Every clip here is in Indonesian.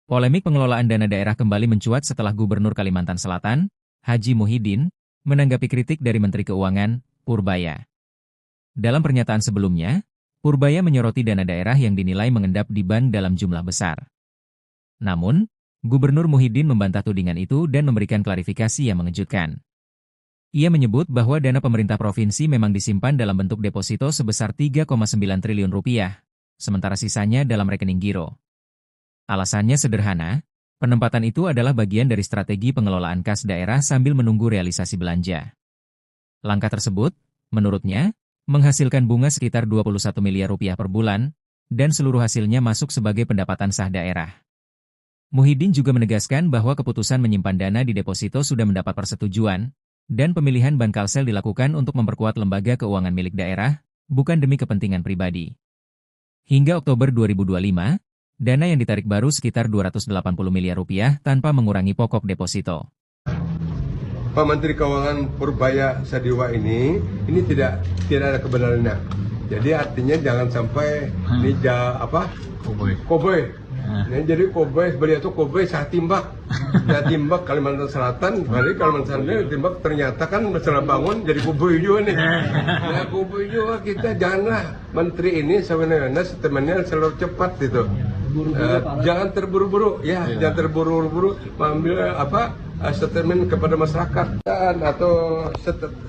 Polemik pengelolaan dana daerah kembali mencuat setelah Gubernur Kalimantan Selatan, Haji Muhyiddin, menanggapi kritik dari Menteri Keuangan, Purbaya. Dalam pernyataan sebelumnya, Purbaya menyoroti dana daerah yang dinilai mengendap di ban dalam jumlah besar. Namun, Gubernur Muhyiddin membantah tudingan itu dan memberikan klarifikasi yang mengejutkan. Ia menyebut bahwa dana pemerintah provinsi memang disimpan dalam bentuk deposito sebesar 3,9 triliun rupiah, sementara sisanya dalam rekening giro. Alasannya sederhana, penempatan itu adalah bagian dari strategi pengelolaan kas daerah sambil menunggu realisasi belanja. Langkah tersebut, menurutnya, menghasilkan bunga sekitar 21 miliar rupiah per bulan, dan seluruh hasilnya masuk sebagai pendapatan sah daerah. Muhyiddin juga menegaskan bahwa keputusan menyimpan dana di deposito sudah mendapat persetujuan, dan pemilihan Bank Kalsel dilakukan untuk memperkuat lembaga keuangan milik daerah, bukan demi kepentingan pribadi. Hingga Oktober 2025, dana yang ditarik baru sekitar 280 miliar rupiah tanpa mengurangi pokok deposito. Pak Menteri Keuangan Purbaya Sadiwa ini tidak ada kebenarannya. Jadi artinya jangan sampai koboi. Jadi koboi beliau itu koboi saya timbak Kalimantan Selatan, balik Kalimantan Selatan timbak ternyata kan masalah bangun jadi koboi juga nih. Nah koboi juga kita janganlah menteri ini sebenarnya statementnya selalu cepat gitu. Jangan terburu-buru ya, jangan terburu-buru mengambil statement kepada masyarakat atau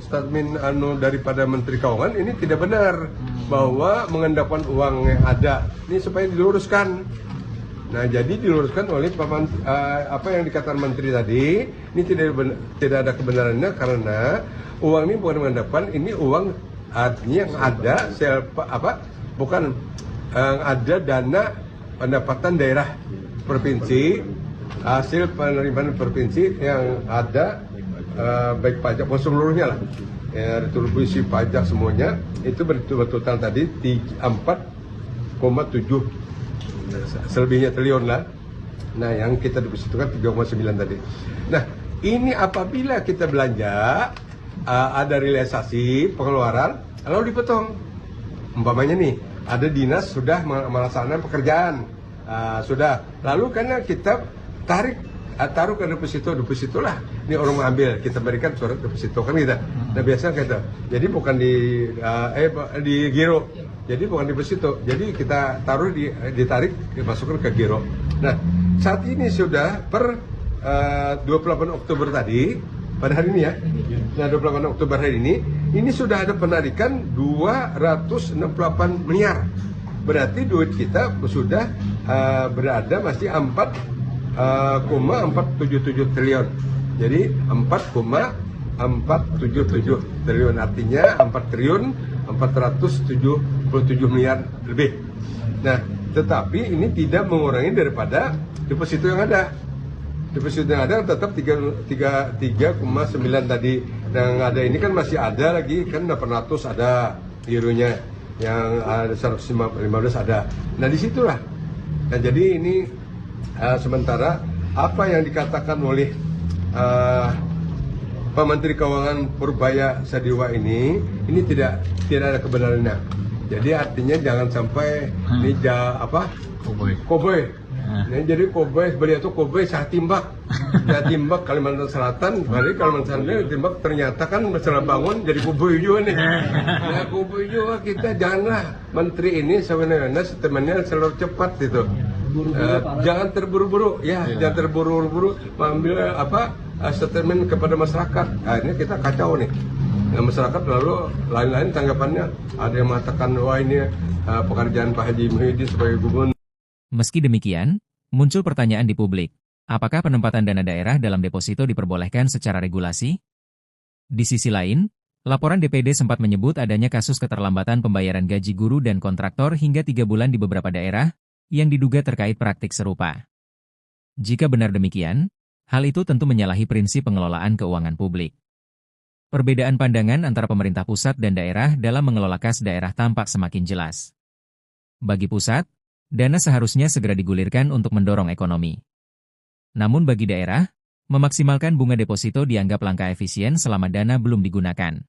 statement daripada Menteri Keuangan ini tidak benar bahwa mengendapkan uang yang ada ini supaya diluruskan. Nah, jadi diluruskan oleh apa yang dikatakan Menteri tadi, ini tidak ada kebenarannya karena uang ini bukan mengendapkan, ini uang artinya yang ada bukan ada dana pendapatan daerah provinsi, hasil penerimaan provinsi yang ada baik pajak seluruhnya lah, retribusi pajak semuanya itu betul-betul tadi 4,7 selebihnya triliun lah. Nah yang kita depositokan 3,9 tadi. Nah ini apabila kita belanja ada realisasi pengeluaran lalu dipotong. Umpamanya nih ada dinas sudah melaksanakan pekerjaan sudah, lalu karena kita taruh ke deposito lah, ini orang mengambil, kita berikan surat deposito kan kita. Nah biasa kita, jadi bukan di giro, jadi bukan deposito, jadi kita taruh ditarik dimasukkan ke giro. Nah saat ini sudah per 28 Oktober tadi pada hari ini ya, nah 28 Oktober hari ini sudah ada penarikan 268 miliar. Berarti duit kita sudah berada masih 4,477 triliun. Jadi 4,477 triliun artinya 4 triliun 477 miliar lebih. Nah, tetapi ini tidak mengurangi daripada deposito yang ada. Deposito yang ada tetap 3,9 tadi. Yang ada ini kan masih ada lagi kan 800 ada gironya, yang ada 115 ada. Nah disitulah. Nah jadi ini sementara apa yang dikatakan oleh Pak Menteri Keuangan Purbaya Sadiwa ini tidak ada kebenarannya. Jadi artinya jangan sampai koboi. Nah, jadi koboi beliau itu koboi saya timbak Kalimantan Selatan, balik Kalimantan Selatan timbak ternyata kan masalah bangun jadi koboi juga nih. Nah koboi juga kita janganlah menteri ini sebenarnya statementnya selalu cepat gitu. Jangan terburu-buru ya, jangan terburu-buru mengambil statement kepada masyarakat. Akhirnya kita kacau nih. Nah, masyarakat lalu lain-lain tanggapannya, ada yang mengatakan wah ini pekerjaan Pak Haji Muhyiddin sebagai gubernur. Meski demikian, muncul pertanyaan di publik, apakah penempatan dana daerah dalam deposito diperbolehkan secara regulasi? Di sisi lain, laporan DPD sempat menyebut adanya kasus keterlambatan pembayaran gaji guru dan kontraktor hingga 3 bulan di beberapa daerah, yang diduga terkait praktik serupa. Jika benar demikian, hal itu tentu menyalahi prinsip pengelolaan keuangan publik. Perbedaan pandangan antara pemerintah pusat dan daerah dalam mengelola kas daerah tampak semakin jelas. Bagi pusat, dana seharusnya segera digulirkan untuk mendorong ekonomi. Namun bagi daerah, memaksimalkan bunga deposito dianggap langkah efisien selama dana belum digunakan.